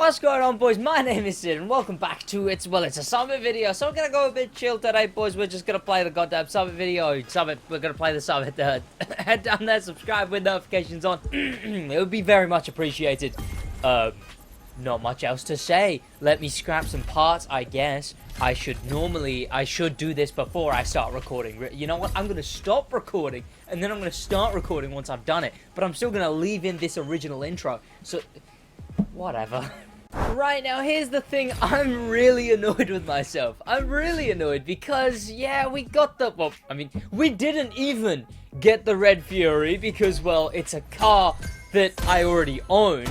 What's going on, boys? My name is Sid and welcome back to it's a Summit video. So we're gonna go a bit chill today, boys. We're just gonna play the goddamn Summit video. We're gonna play the Summit. Head down there, subscribe with notifications on. It would be very much appreciated. Not much else to say. Let me scrap some parts, I guess. I should do this before I start recording. You know what? I'm gonna stop recording and then I'm gonna start recording once I've done it. But I'm still gonna leave in this original intro. So whatever. Right, now here's the thing. I'm really annoyed with myself. I'm really annoyed because, yeah, we got the... Well, I mean, we didn't even get the Red Fury because, well, it's a car that I already own.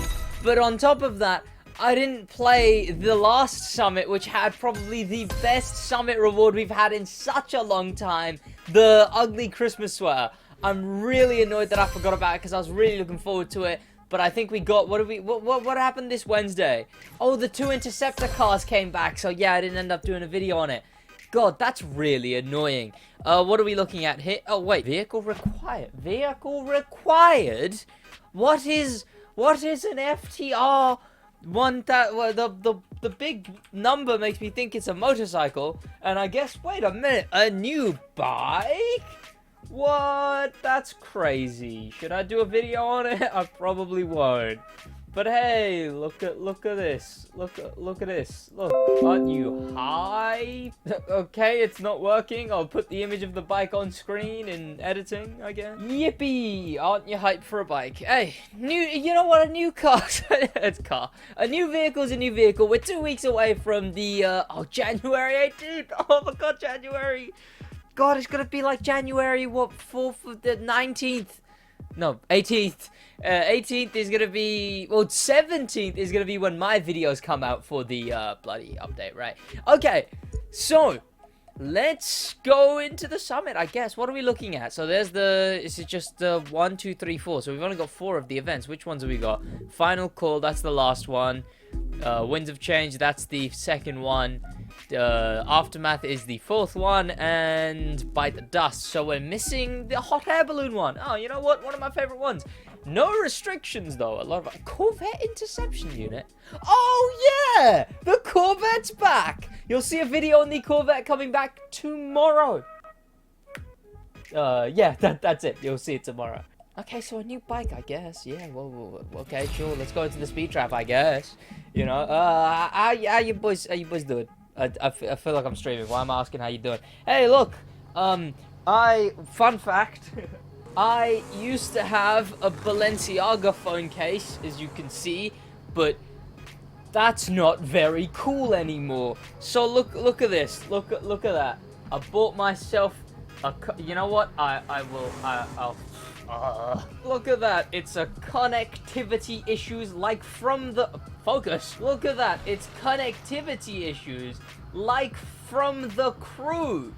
But on top of that, I didn't play the last Summit, which had probably the best Summit reward we've had in such a long time. The ugly Christmas sweater. I'm really annoyed that I forgot about it because I was really looking forward to it. But I think we got, what happened this Wednesday? Oh, the 2 Interceptor cars came back, so yeah, I didn't end up doing a video on it. God, that's really annoying. What are we looking at here? Oh, wait, vehicle required. Vehicle required? What is an FTR? The big number makes me think it's a motorcycle. And I guess, wait a minute, a new bike? What? That's crazy. Should I do a video on it? I probably won't. But hey, look at this. Look at this. Look, aren't you high? Okay, it's not working. I'll put the image of the bike on screen in editing, I guess. Yippee! Aren't you hyped for a bike? Hey, you know what? A new car. A new vehicle is a new vehicle. We're 2 weeks away from the January 18th. Oh my God, January. God, it's gonna be like January, what, 4th of the 19th? No, 18th. 18th is gonna be, well, 17th is gonna be when my videos come out for the bloody update, right? Okay, so let's go into the Summit, I guess. What are we looking at? So there's is it just the 1, 2, 3, 4? So we've only got 4 of the events. Which ones have we got? Final Call, that's the last one. Winds of Change, that's the second one. Aftermath is the 4th one, and Bite the Dust. So we're missing the hot air balloon one. Oh, you know what? One of my favorite ones. No restrictions, though. A lot of Corvette interception unit. Oh, yeah! The Corvette's back! You'll see a video on the Corvette coming back tomorrow. Yeah, that's it. You'll see it tomorrow. Okay, so a new bike, I guess. Yeah, well, okay, sure. Let's go into the speed trap, I guess. You know, how you boys doing? I feel like I'm streaming. Why am I asking how you doing? Hey, look, fun fact, I used to have a Balenciaga phone case, as you can see, but that's not very cool anymore. So look at this. Look at that. I bought myself you know what? I'll look at that. It's a connectivity issues like from the focus. Look at that. It's connectivity issues like from the Crew.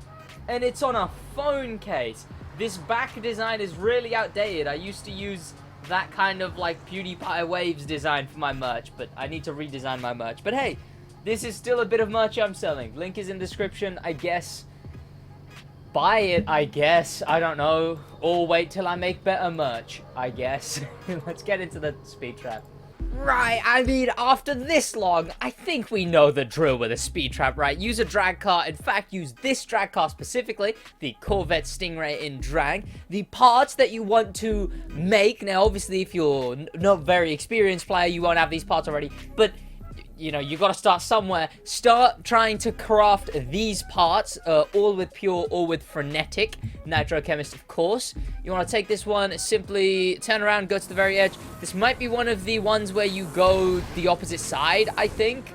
And it's on a phone case. This back design is really outdated. I used to use that kind of like PewDiePie Waves design for my merch, but I need to redesign my merch. But hey, this is still a bit of merch I'm selling. Link is in description, I guess. Buy it, I guess. I don't know. Or wait till I make better merch, I guess. Let's get into the speed trap. Right, I mean, after this long, I think we know the drill with a speed trap, right? Use a drag car. In fact, use this drag car specifically, the Corvette Stingray in drag. The parts that you want to make, now obviously if you're not a very experienced player, you won't have these parts already, but you know, you got to start somewhere. Start trying to craft these parts, all with pure or with frenetic nitrochemist, of course. You want to take this one, simply turn around, go to the very edge. This might be one of the ones where you go the opposite side, I think.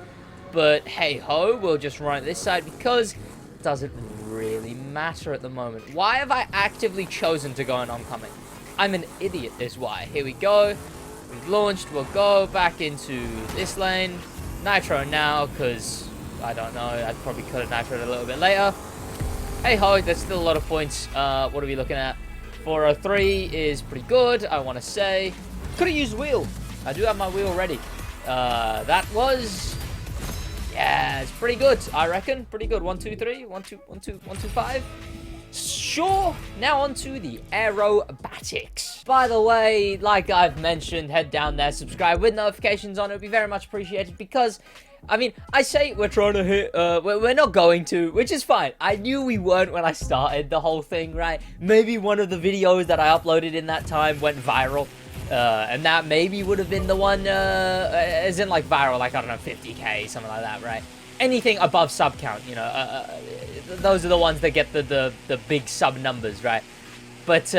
But hey ho, we'll just run it this side because it doesn't really matter at the moment. Why have I actively chosen to go in oncoming? I'm an idiot is why. Here we go. We've launched. We'll go back into this lane. Nitro now, because, I don't know, I probably could have nitroed a little bit later. Hey ho, there's still a lot of points. What are we looking at? 403 is pretty good, I want to say. Could have used wheel. I do have my wheel ready. That was, yeah, it's pretty good, I reckon. Pretty good. 1, 2, 3, 1, 2, 1, 2, 1, 2, 5. Sure, now on to the aerobatics. By the way, like I've mentioned, head down there, subscribe with notifications on. It would be very much appreciated because, I mean, I say we're trying to hit, we're not going to, which is fine. I knew we weren't when I started the whole thing, right? Maybe one of the videos that I uploaded in that time went viral. And that maybe would have been the one, as in like viral, like, I don't know, 50k, something like that, right? Anything above sub count, you know, those are the ones that get the big sub numbers, right? But,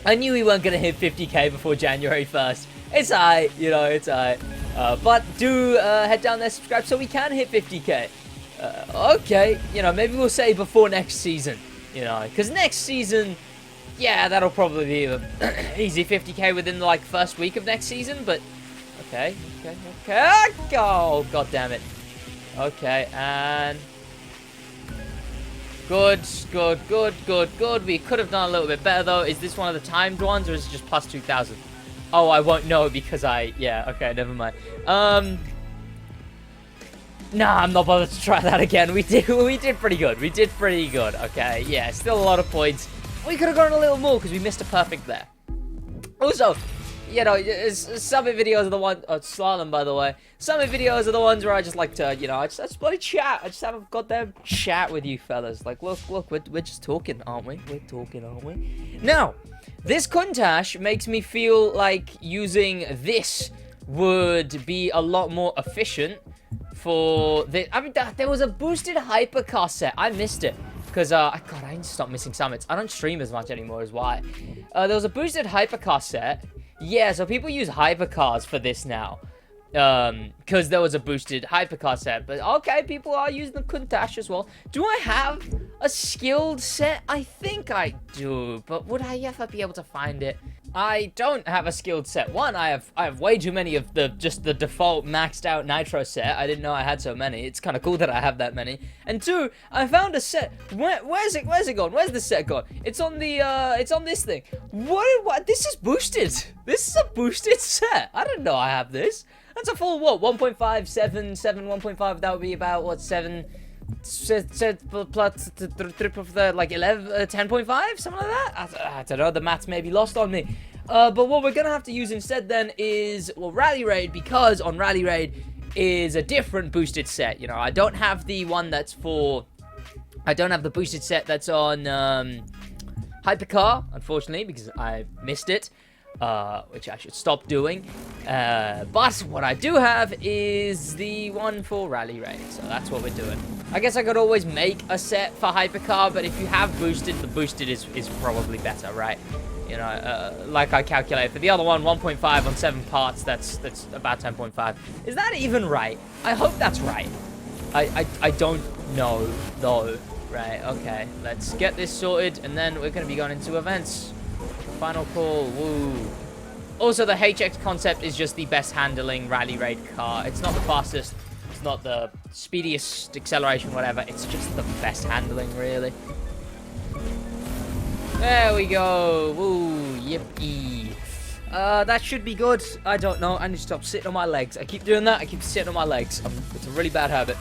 I knew we weren't going to hit 50k before January 1st. It's alright, you know, it's alright. But do head down there, subscribe, so we can hit 50k. Okay, you know, maybe we'll say before next season, you know, because next season, yeah, that'll probably be easy 50k within, like, first week of next season, but, okay. Oh, god damn it. Okay, and... Good. We could have done a little bit better, though. Is this one of the timed ones, or is it just plus 2,000? Oh, I won't know because yeah, okay, never mind. Nah, I'm not bothered to try that again. We did pretty good. Okay, yeah, still a lot of points. We could have gone a little more because we missed a perfect there. Also, you know, Summit videos are the one... Oh, Slalom, by the way. Summit videos are the ones where I just like to, you know, I just bloody chat. I just have a goddamn chat with you fellas. Like, look, we're just talking, aren't we? We're talking, aren't we? Now, this Countach makes me feel like using this would be a lot more efficient for the... I mean, there was a boosted hypercar set. I missed it. Because, God, I need to stop missing summits. I don't stream as much anymore, is why. There was a boosted hypercar set. Yeah, so people use hypercars for this now. Because there was a boosted hypercar set. But, okay, people are using the Countach as well. Do I have a skilled set? I think I do. But would I ever be able to find it? I don't have a skilled set. One, I have way too many of the default maxed out nitro set. I didn't know I had so many. It's kind of cool that I have that many. And two, I found a set. Where's it gone? Where's the set gone? It's on the it's on this thing. What? This is boosted. This is a boosted set. I didn't know I have this. That's a full what? 1.5, 7, 1.5. That would be about what, 7 plus like 11, 10.5, something like that. I don't know. The maths may be lost on me. But what we're gonna have to use instead then is, well, Rally Raid, because on Rally Raid is a different boosted set. You know, I don't have the one that's for... I don't have the boosted set that's on Hypercar, unfortunately, because I missed it. Which I should stop doing. But what I do have is the one for Rally Raid, so that's what we're doing. I guess I could always make a set for Hypercar, but if you have boosted, the boosted is probably better, right? You know, like I calculated for the other one, 1.5 on 7 parts, that's about 10.5. Is that even right? I hope that's right. I don't know, though. Right, okay. Let's get this sorted, and then we're going to be going into events. Final call, woo. Also, the HX Concept is just the best handling Rally Raid car. It's not the fastest, it's not the speediest acceleration, whatever. It's just the best handling, really. There we go. Woo, yippee. That should be good. I don't know. I need to stop sitting on my legs. I keep doing that. I keep sitting on my legs. It's a really bad habit.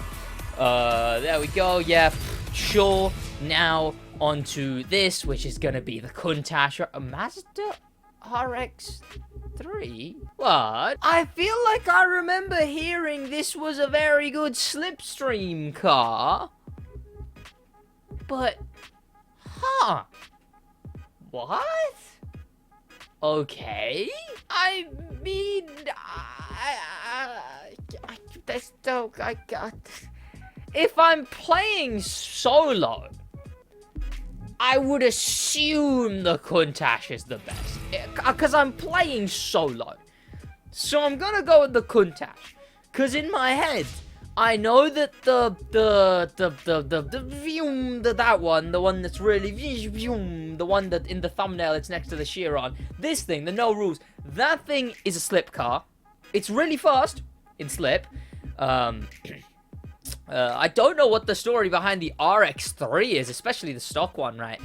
There we go. Yeah, sure. Now onto this, which is gonna be the Countach, a Mazda RX-3. What? I feel like I remember hearing this was a very good slipstream car. But, huh? What? Okay. I mean, there's no, if I'm playing solo, I would assume the Countach is the best, because I'm playing solo. So I'm gonna go with the Countach, because in my head, I know that that one, the one that's really the one that in the thumbnail it's next to the Chiron. This thing, the no rules, that thing is a slip car. It's really fast in slip. I don't know what the story behind the RX-3 is, especially the stock one, right?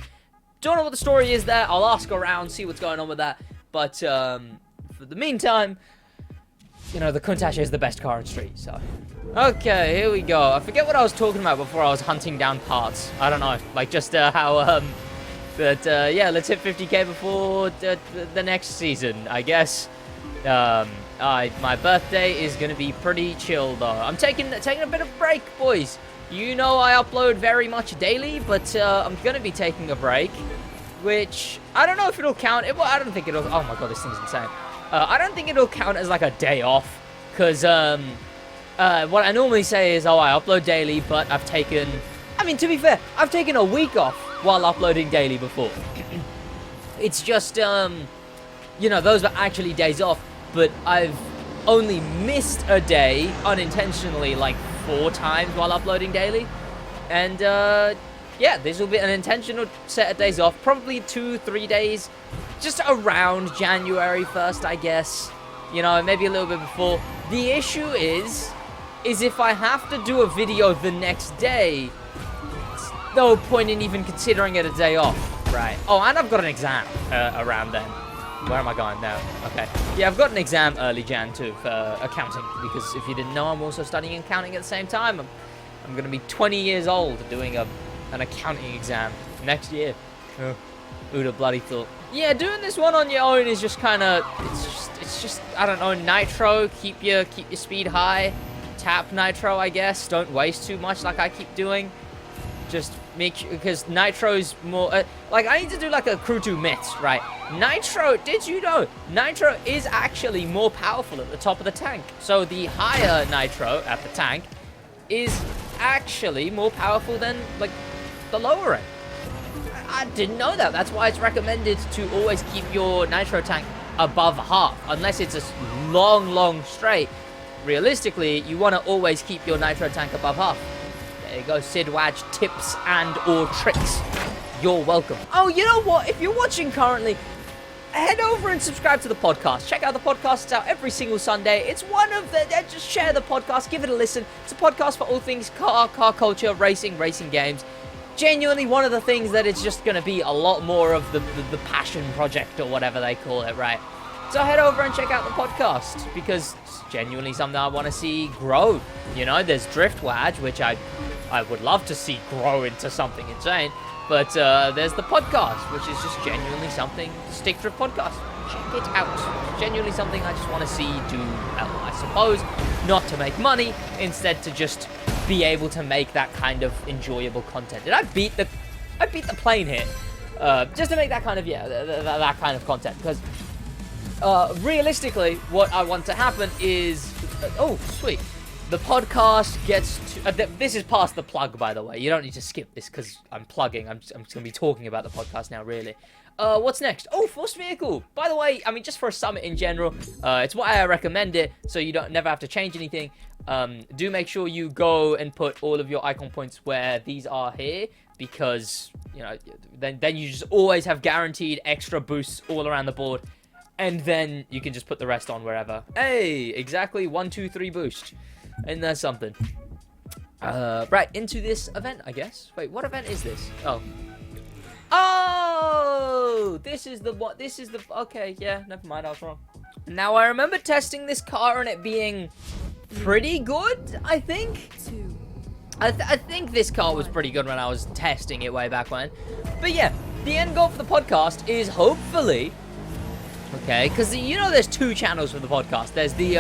Don't know what the story is there. I'll ask around, see what's going on with that. But for the meantime, you know, the Countach is the best car in street, so. Okay, here we go. I forget what I was talking about before I was hunting down parts. I don't know, like just how But yeah, let's hit 50k before the next season, I guess. My birthday is gonna be pretty chill though. I'm taking a bit of break, boys. You know I upload very much daily, but I'm gonna be taking a break, which I don't know if it'll count. Well, I don't think it'll. Oh my god, this thing's insane. I don't think it'll count as like a day off, cause what I normally say is, oh, I upload daily, but I've taken. I mean, to be fair, I've taken a week off while uploading daily before. It's just you know, those were actually days off. But I've only missed a day unintentionally like 4 times while uploading daily. And yeah, this will be an intentional set of days off. Probably 2-3 days just around January 1st, I guess. You know, maybe a little bit before. The issue is if I have to do a video the next day, it's no point in even considering it a day off, right? Oh, and I've got an exam around then. Where am I going now? Okay. Yeah, I've got an exam early Jan too for accounting, because if you didn't know, I'm also studying accounting at the same time. I'm going to be 20 years old doing an accounting exam next year. Who'd have bloody thought? Yeah, doing this one on your own is just kind of, it's just I don't know, nitro. Keep your speed high. Tap nitro, I guess. Don't waste too much like I keep doing. Just make sure, because nitro's more like I need to do like a crew 2 mitts, right? Nitro, did you know nitro is actually more powerful at the top of the tank? So the higher nitro at the tank is actually more powerful than like the lower end. I didn't know that. That's why it's recommended to always keep your nitro tank above half, unless it's a long straight. Realistically, you want to always keep your nitro tank above half. There you go, SidWaj tips and or tricks. You're welcome. Oh, you know what? If you're watching currently, head over and subscribe to the podcast. Check out the podcast. It's out every single Sunday. It's one of the... just share the podcast. Give it a listen. It's a podcast for all things car culture, racing games. Genuinely one of the things that it's just going to be a lot more of the passion project or whatever they call it, right? So head over and check out the podcast, because it's genuinely something I want to see grow. You know, there's SidWaj, which I would love to see grow into something insane. But there's the podcast, which is just genuinely something, the Stick Drift podcast. Check it out. Genuinely something I just want to see do well, I suppose. Not to make money, instead to just be able to make that kind of enjoyable content. Did I beat the plane here? Just to make that kind of, yeah, that kind of content. Because realistically, what I want to happen is... oh, sweet. The podcast gets to... this is past the plug, by the way. You don't need to skip this because I'm plugging. I'm just going to be talking about the podcast now, really. What's next? Oh, Force Vehicle. By the way, I mean, just for a summit in general, it's why I recommend it, so you don't never have to change anything. Do make sure you go and put all of your icon points where these are here, because, you know, then you just always have guaranteed extra boosts all around the board. And then you can just put the rest on wherever. Hey, exactly 1, 2, 3 boost. And there's something. Right, into this event, I guess. Wait, what event is this? Oh. Oh! This is the what? This is the... okay, yeah, never mind, I was wrong. Now, I remember testing this car and it being pretty good, I think. I think this car was pretty good when I was testing it way back when. But yeah, the end goal for the podcast is hopefully... okay, because you know there's 2 channels for the podcast. There's the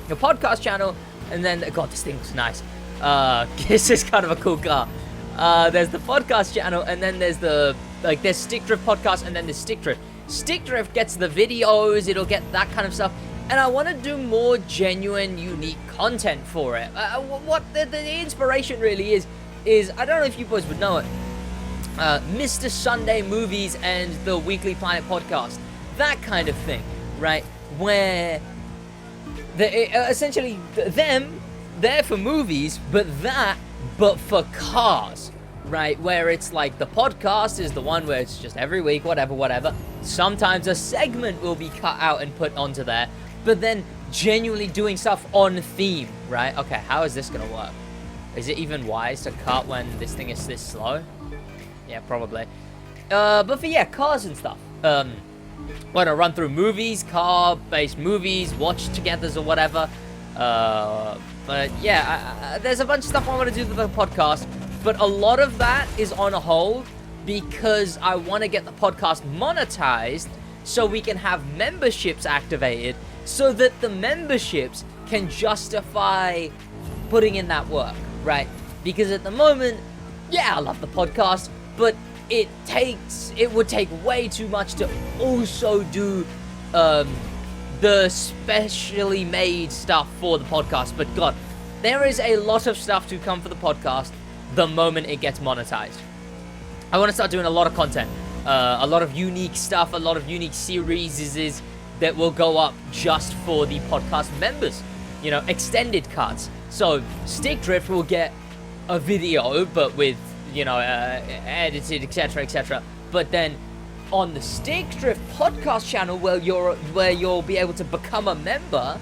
podcast channel, and then... god, this thing's nice. This is kind of a cool car. There's the podcast channel, and then there's the... like, there's Stick Drift podcast, and then there's Stick Drift. Stick Drift gets the videos, it'll get that kind of stuff. And I want to do more genuine, unique content for it. What the inspiration really is... I don't know if you boys would know it. Mr. Sunday Movies and the Weekly Planet podcast. That kind of thing, right? Where essentially they're for movies, but for cars, right? Where it's like the podcast is the one where it's just every week, whatever. Sometimes a segment will be cut out and put onto there, but then genuinely doing stuff on theme, right? Okay, how is this gonna work? Is it even wise to cut when this thing is this slow? Yeah, probably. But for, yeah, cars and stuff. Want to run through movies, car-based movies, watch-togethers or whatever. But yeah, there's a bunch of stuff I want to do with the podcast, but a lot of that is on hold because I want to get the podcast monetized so we can have memberships activated so that the memberships can justify putting in that work, right? Because at the moment, yeah, I love the podcast, but it would take way too much to also do the specially made stuff for the podcast. But God, there is a lot of stuff to come for the podcast the moment it gets monetized. I want to start doing a lot of content, a lot of unique stuff, a lot of unique series that will go up just for the podcast members, you know, extended cuts. So Stick Drift will get a video, but with, you know, edited, etc., etc. But then on the Stick Drift podcast channel, where you'll be able to become a member.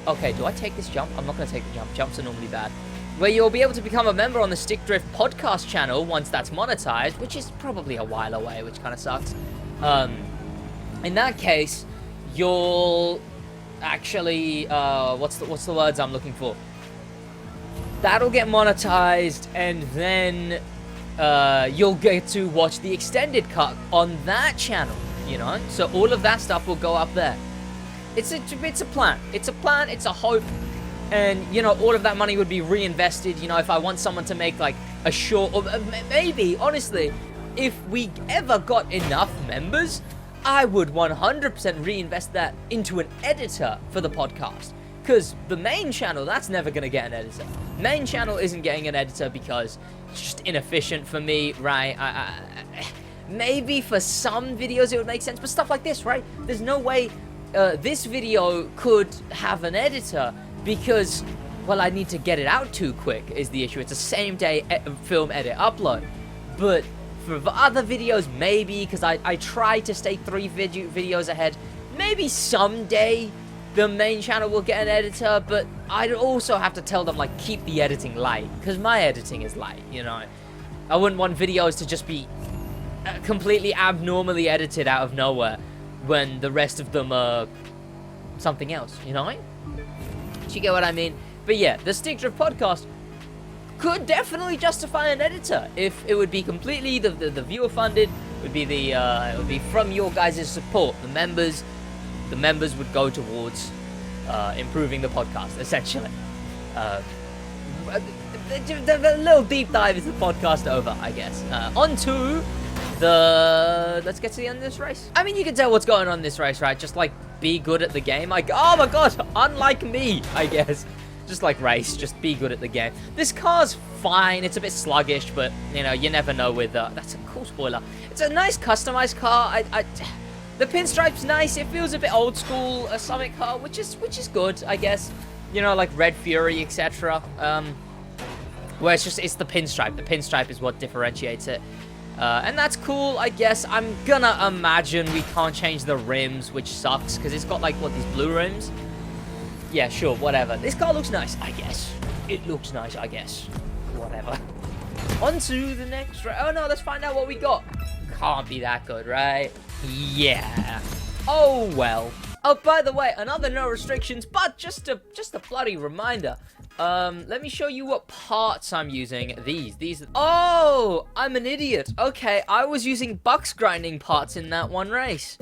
Okay, do I take this jump? I'm not going to take the jump. Jumps are normally bad. Where you'll be able to become a member on the Stick Drift podcast channel once that's monetized, which is probably a while away, which kind of sucks. In that case, you'll actually what's the words I'm looking for? That'll get monetized, and then you'll get to watch the extended cut on that channel, you know? So all of that stuff will go up there. It's a plan. It's a plan. It's a hope. And, you know, all of that money would be reinvested, you know, if I want someone to make, like, a short... Or maybe, honestly, if we ever got enough members, I would 100% reinvest that into an editor for the podcast. Because the main channel, that's never going to get an editor. Main channel isn't getting an editor because it's just inefficient for me, right? Maybe for some videos it would make sense, but stuff like this, right? There's no way this video could have an editor because, well, I need to get it out too quick is the issue. It's a same-day film edit upload. But for other videos, maybe, because I try to stay 3 videos ahead. Maybe someday the main channel will get an editor, but I'd also have to tell them, like, keep the editing light, because my editing is light, you know. I wouldn't want videos to just be completely abnormally edited out of nowhere when the rest of them are something else, you know? Do you get what I mean? But yeah, the Stick Drift podcast could definitely justify an editor if it would be completely the viewer funded. It would be it would be from your guys' support. The members would go towards improving the podcast, essentially. The little deep dive is the podcast over, I guess. On to let's get to the end of this race. I mean, you can tell what's going on in this race, right? Just, like, be good at the game. Like, oh my god, unlike me, I guess. Just like race, just be good at the game. This car's fine. It's a bit sluggish, but, you know, you never know with... that's a cool spoiler. It's a nice customized car. The pinstripe's nice. It feels a bit old school, a Summit car, which is good, I guess. You know, like Red Fury, etc. Where it's the pinstripe. The pinstripe is what differentiates it. And that's cool, I guess. I'm gonna imagine we can't change the rims, which sucks, because it's got, like, what, these blue rims? Yeah, sure, whatever. This car looks nice, I guess. It looks nice, I guess. Whatever. On to the next race. Oh, no, let's find out what we got. Can't be that good, right? Yeah. Oh, well. Oh, by the way, another no restrictions, but just a bloody reminder. Let me show you what parts I'm using. These. Oh, I'm an idiot. Okay, I was using Bucks grinding parts in that one race.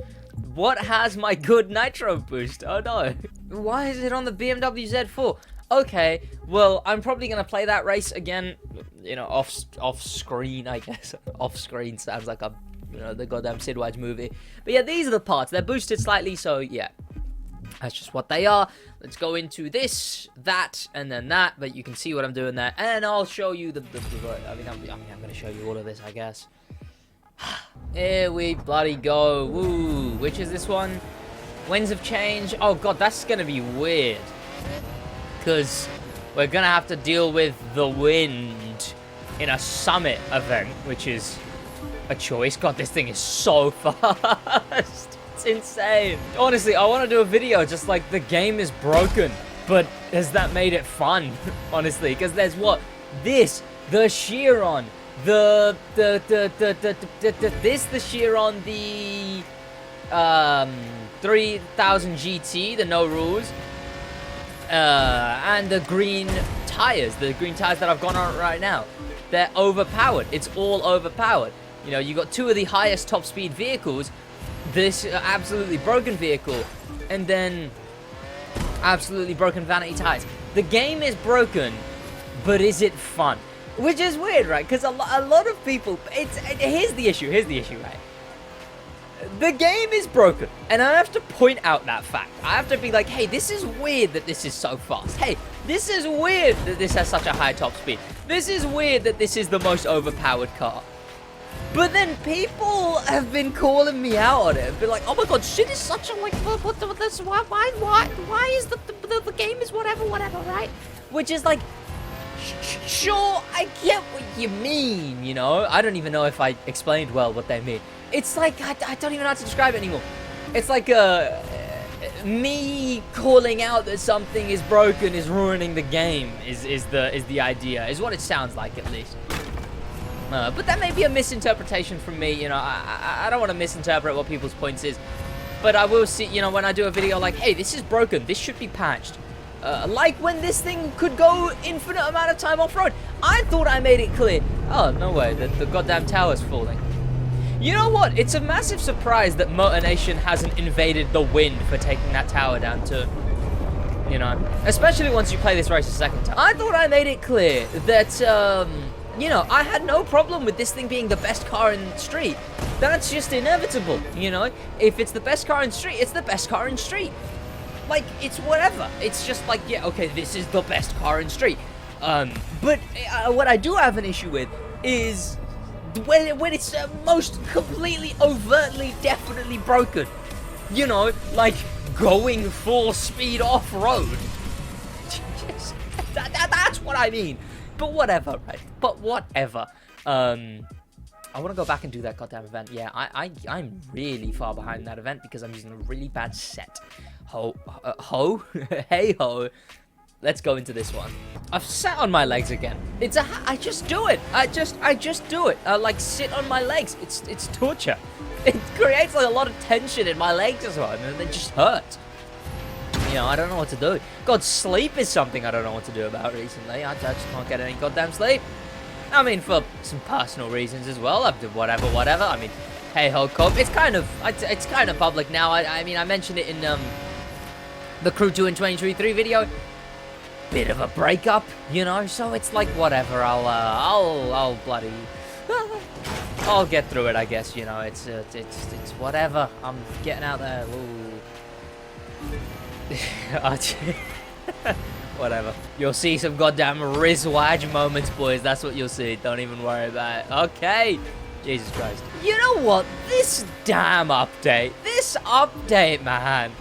What has my good nitro boost? Oh no. Why is it on the BMW Z4? Okay, well, I'm probably gonna play that race again, you know, off screen, I guess. Off screen sounds like a, you know, the goddamn SidWaj movie. But yeah, these are the parts. They're boosted slightly, so yeah. That's just what they are. Let's go into this, that, and then that. But you can see what I'm doing there. And I'll show you I mean, I'm going to show you all of this, I guess. Here we bloody go. Woo. Which is this one? Winds of Change. Oh, God, that's going to be weird. Because we're going to have to deal with the wind in a Summit event, which is a choice. God, this thing is so fast. It's insane. Honestly, I want to do a video just like the game is broken, but has that made it fun? Honestly, because there's what? This, the Chiron, the Chiron, the 3000 GT, the no rules, and the green tires that I've got on right now. They're overpowered. It's all overpowered. You know, you got two of the highest top speed vehicles, this absolutely broken vehicle, and then absolutely broken vanity tires. The game is broken, but is it fun? Which is weird, right? Because a lot of people, here's the issue, right? The game is broken, and I have to point out that fact. I have to be like, hey, this is weird that this is so fast. Hey, this is weird that this has such a high top speed. This is weird that this is the most overpowered car. But then people have been calling me out on it and be like, oh my god, shit is such a, like, why is the game is whatever, right? Which is like, sure, I get what you mean, you know? I don't even know if I explained well what they mean. It's like, I don't even know how to describe it anymore. It's like, me calling out that something is broken is ruining the game is the idea, is what it sounds like, at least. But that may be a misinterpretation from me, you know. I don't want to misinterpret what people's points is. But I will see, you know, when I do a video like, hey, this is broken, this should be patched. Like when this thing could go infinite amount of time off-road. I thought I made it clear. Oh, no way, the goddamn tower's falling. You know what? It's a massive surprise that Motor Nation hasn't invaded the wind for taking that tower down too. You know, especially once you play this race a second time. I thought I made it clear that, you know, I had no problem with this thing being the best car in the street. That's just inevitable, you know? If it's the best car in the street, it's the best car in the street. Like, it's whatever. It's just like, yeah, okay, this is the best car in the street. But what I do have an issue with is when it's most completely, overtly, definitely broken. You know, like going full speed off-road. That's what I mean. But whatever, right? But whatever. I want to go back and do that goddamn event. Yeah, I'm really far behind that event because I'm using a really bad set. Hey ho. Let's go into this one. I've sat on my legs again. I just do it. I just do it. Like sit on my legs. It's torture. It creates like a lot of tension in my legs as well, and they just hurt. You know, I don't know what to do. God, sleep is something I don't know what to do about recently. I just can't get any goddamn sleep. I mean, for some personal reasons as well. I've done whatever. I mean, hey ho, Cope. It's kind of public now. I mean, I mentioned it in the Crew 2 in 2023 video. Bit of a breakup, you know. So it's like whatever. I'll bloody. I'll get through it, I guess. You know, it's whatever. I'm getting out there. Whatever. You'll see some goddamn SidWaj moments, boys. That's what you'll see. Don't even worry about it. Okay. Jesus Christ. You know what? This damn update. Man.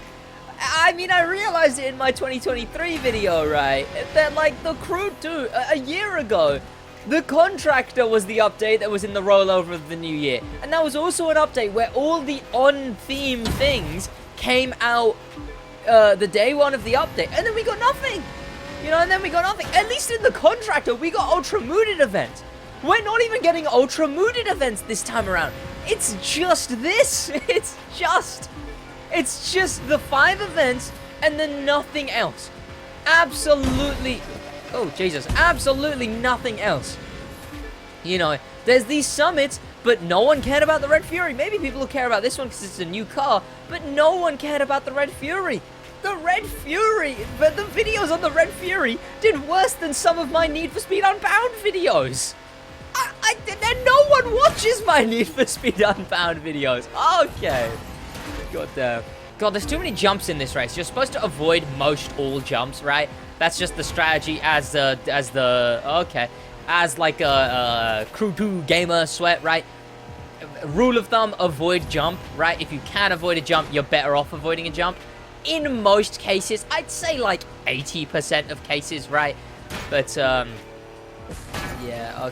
I mean, I realized it in my 2023 video, right? That, like, the Crew 2, a year ago, the Contractor was the update that was in the rollover of the new year. And that was also an update where all the on-theme things came out the day one of the update. And then we got nothing. You know, At least in the Contractor, we got ultra-mooted events. We're not even getting ultra-mooted events this time around. It's just this. It's just the 5 events and then nothing else. Absolutely. Oh, Jesus. Absolutely nothing else. You know, there's these summits, but no one cared about the Red Fury. Maybe people will care about this one because it's a new car, but no one cared about the Red Fury. The Red Fury, but the videos on the Red Fury did worse than some of my Need for Speed Unbound videos. And no one watches my Need for Speed Unbound videos. Okay. God damn. God, there's too many jumps in this race. You're supposed to avoid most all jumps, right? That's just the strategy as like a Crew 2 gamer sweat, right? Rule of thumb, avoid jump, right? If you can avoid a jump, you're better off avoiding a jump. In most cases, I'd say like 80% of cases, right? But, yeah,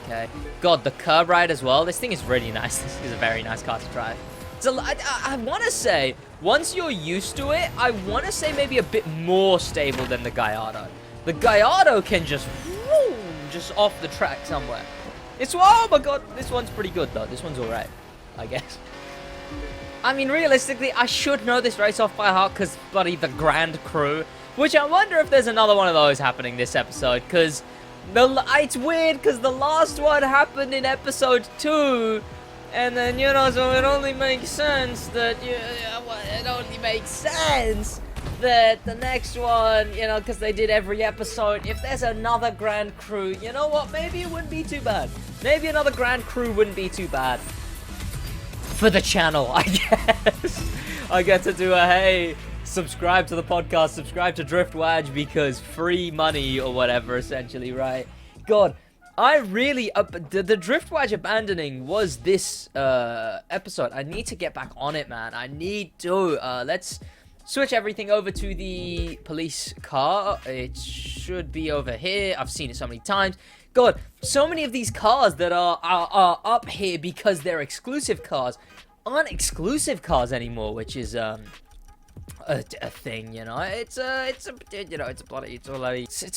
okay. God, the curb ride as well. This thing is really nice. This is a very nice car to drive. So I want to say, once you're used to it, I want to say maybe a bit more stable than the Gallardo. The Gallardo can just off the track somewhere. Oh my god, this one's pretty good though. This one's alright, I guess. I mean, realistically, I should know this race off by heart because, buddy, the Grand Crew. Which I wonder if there's another one of those happening this episode, because it's weird because the last one happened in episode 2. And then, you know, so it only makes sense that, it only makes sense that the next one, you know, because they did every episode, if there's another Grand Crew, you know what, maybe it wouldn't be too bad. Maybe another Grand Crew wouldn't be too bad. For the channel, I guess. I get to do a, hey, subscribe to the podcast, subscribe to SidWaj, because free money or whatever, essentially, right? God. I really, the SidWaj abandoning was this episode. I need to get back on it, man. I need to. Let's switch everything over to the police car. It should be over here. I've seen it so many times. God, so many of these cars that are up here because they're exclusive cars aren't exclusive cars anymore, which is a thing, you know. It's a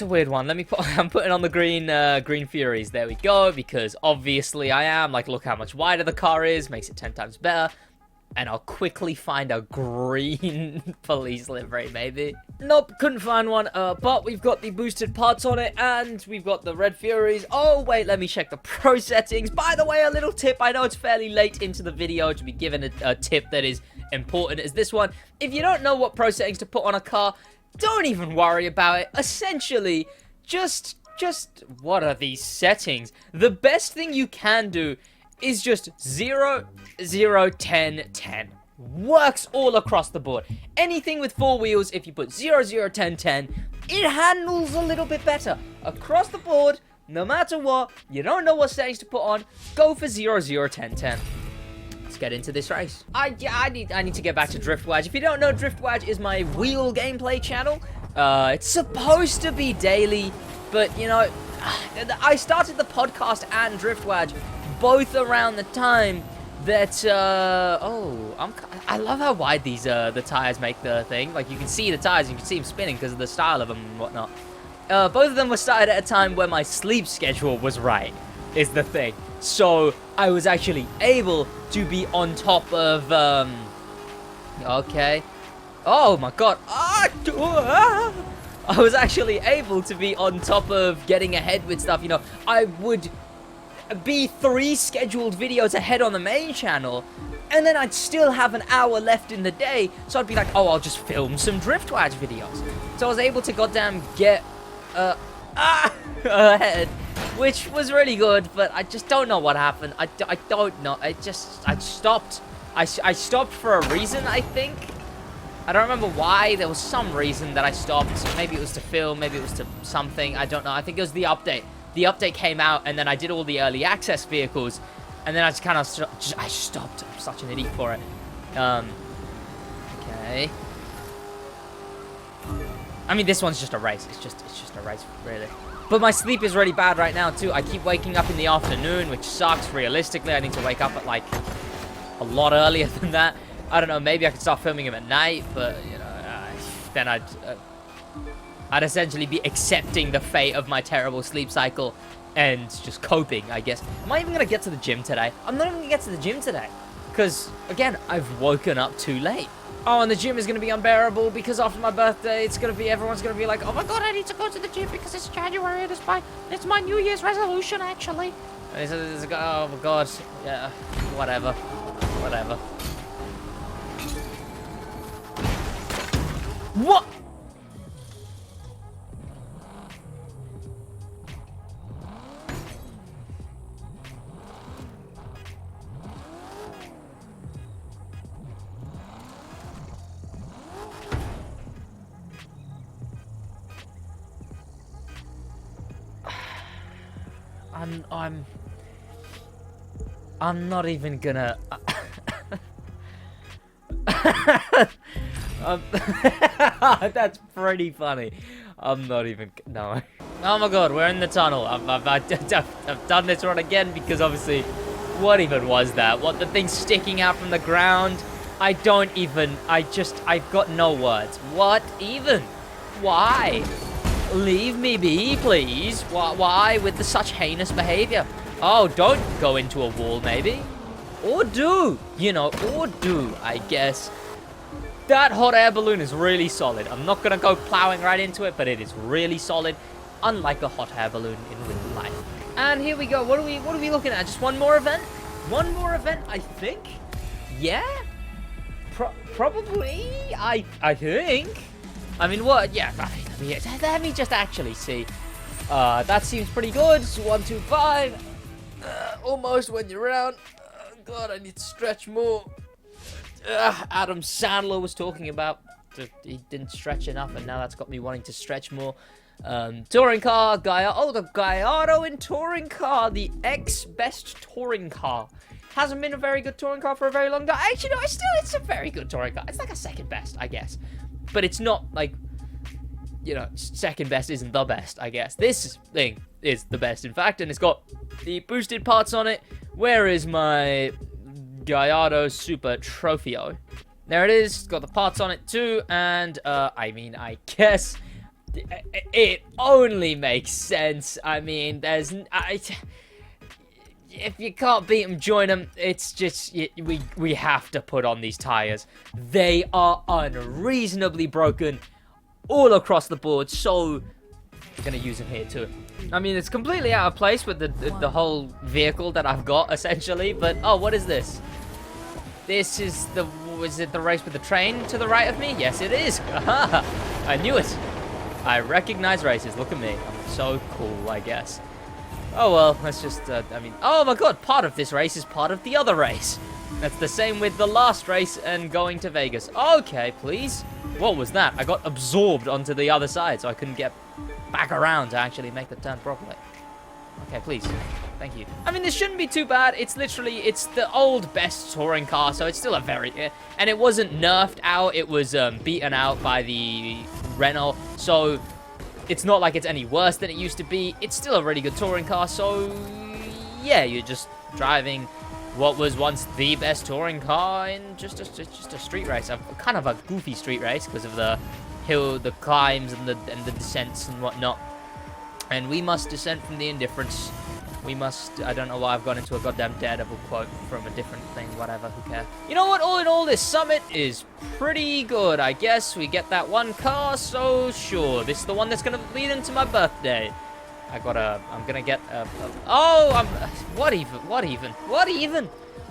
weird one. I'm putting on the green Furies. There we go, because obviously I am. Like, look how much wider the car is, makes it 10 times better. And I'll quickly find a green police livery, maybe. Nope, couldn't find one. But we've got the boosted parts on it, and we've got the red Furies. Oh, wait, let me check the pro settings. By the way, a little tip. I know it's fairly late into the video to be given a tip that is important as this one. If you don't know what pro settings to put on a car, don't even worry about it. Essentially, just what are these settings? The best thing you can do is just 0, 0, 10, 10. Works all across the board. Anything with 4 wheels, if you put 0, 0, 10, 10, it handles a little bit better. Across the board, no matter what, you don't know what settings to put on, go for 0, 0, 10, 10. Let's get into this race. I need to get back to SidWaj. If you don't know, SidWaj is my wheel gameplay channel. It's supposed to be daily, but, you know, I started the podcast and SidWaj both around the time that, I love how wide these, the tires make the thing. Like, you can see the tires, you can see them spinning because of the style of them and whatnot. Both of them were started at a time where my sleep schedule was right, is the thing. So, I was actually able to be on top of, okay. Oh my god. I was actually able to be on top of getting ahead with stuff, you know. I would be 3 scheduled videos ahead on the main channel, and then I'd still have an hour left in the day, so I'd be like, oh, I'll just film some SidWaj videos. So I was able to goddamn get ahead, which was really good, but I just don't know what happened. I don't know. I stopped. I stopped for a reason, I think. I don't remember why. There was some reason that I stopped. Maybe it was to film, maybe it was to something. I don't know. I think it was the update. The update came out, and then I did all the early access vehicles, and then I just kind of I stopped. I'm such an idiot for it. Okay. I mean, this one's just a race. It's just a race, really. But my sleep is really bad right now, too. I keep waking up in the afternoon, which sucks. Realistically, I need to wake up at, like, a lot earlier than that. I don't know. Maybe I could start filming them at night, but, you know, then I'd essentially be accepting the fate of my terrible sleep cycle and just coping, I guess. Am I even going to get to the gym today? I'm not even going to get to the gym today because, again, I've woken up too late. Oh, and the gym is going to be unbearable because after my birthday, everyone's going to be like, oh my god, I need to go to the gym because it's January and it's my New Year's resolution, actually. Oh my god, yeah, whatever. What? I'm not even gonna. That's pretty funny. I'm not even. No. Oh my god, we're in the tunnel. I've done this run again because obviously, what even was that? What, the thing sticking out from the ground? I've got no words. What even? Why? Leave me be, please. Why with such heinous behavior? Oh, don't go into a wall, maybe. Or do, I guess. That hot air balloon is really solid. I'm not gonna go plowing right into it, but it is really solid, unlike a hot air balloon in real life. And here we go. What are we looking at? Just one more event? One more event, I think. Yeah? Probably, I think. I mean, what? Yeah, let me just actually see. That seems pretty good. 125. Almost when you're around. God, I need to stretch more. Adam Sandler was talking about he didn't stretch enough, and now that's got me wanting to stretch more. Touring car, the Gallardo in touring car, the ex-best touring car. Hasn't been a very good touring car for a very long time. Actually, no, it's a very good touring car. It's like a second best, I guess. But it's not like, you know, second best isn't the best, I guess. This thing is the best, in fact, and it's got the boosted parts on it. Where is my Gallardo Super Trofeo? There it is. It's got the parts on it too, and I mean, I guess it only makes sense. I mean, if you can't beat them, join them. It's just we have to put on these tires. They are unreasonably broken all across the board, so I'm gonna use them here too. I mean, it's completely out of place with the whole vehicle that I've got, essentially. But oh, what is this? Is it the race with the train to the right of me? Yes, it is. I knew it. I recognize races. Look at me. I'm so cool, I guess. Oh, well, let's just, I mean, oh my god, part of this race is part of the other race. That's the same with the last race and going to Vegas. Okay, please. What was that? I got absorbed onto the other side, so I couldn't get back around to actually make the turn properly. Okay, please. Thank you. I mean, this shouldn't be too bad. It's literally, it's the old best touring car, so it's still a very, and it wasn't nerfed out. It was beaten out by the Renault, so it's not like it's any worse than it used to be. It's still a really good touring car, so yeah, you're just driving what was once the best touring car in just a street race. Kind of a goofy street race because of the hill, the climbs, and the descents and whatnot. And we must descend from the indifference. We must, I don't know why I've gone into a goddamn Daredevil quote from a different thing, whatever, who cares. You know what, all in all, this summit is pretty good, I guess. We get that one car, so sure. This is the one that's gonna lead into my birthday. I'm gonna get what even?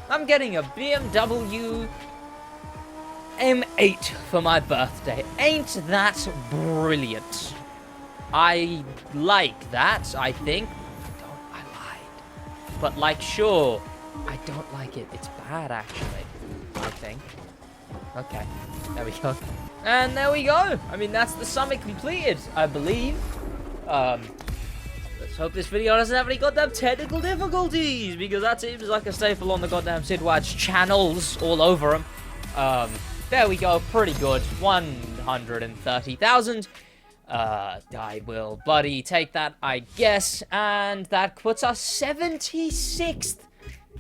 I'm getting a BMW M8 for my birthday. Ain't that brilliant? I like that, I think. But, like, sure, I don't like it. It's bad, actually, I think. Okay, there we go. And there we go. I mean, that's the summit completed, I believe. Let's hope this video doesn't have any goddamn technical difficulties, because that seems like a staple on the goddamn SidWaj channels all over them. There we go, pretty good. 130,000. I will bloody take that, I guess, and that puts us 76th.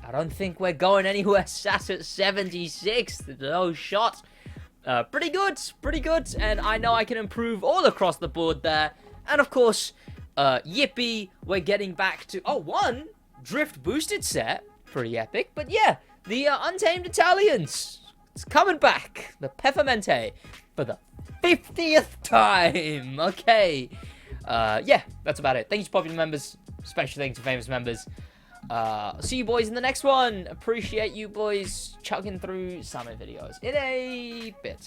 I don't think we're going anywhere sat at 76th. No shot. Pretty good, and I know I can improve all across the board there. And of course, yippee, we're getting back to, one drift boosted set, pretty epic. But yeah, the Untamed Italians, it's coming back, the Peppermente, for the 50th time. Okay. Yeah, that's about it. Thank you to popular members. Special thanks to famous members. See you boys in the next one. Appreciate you boys chugging through summit videos in a bit.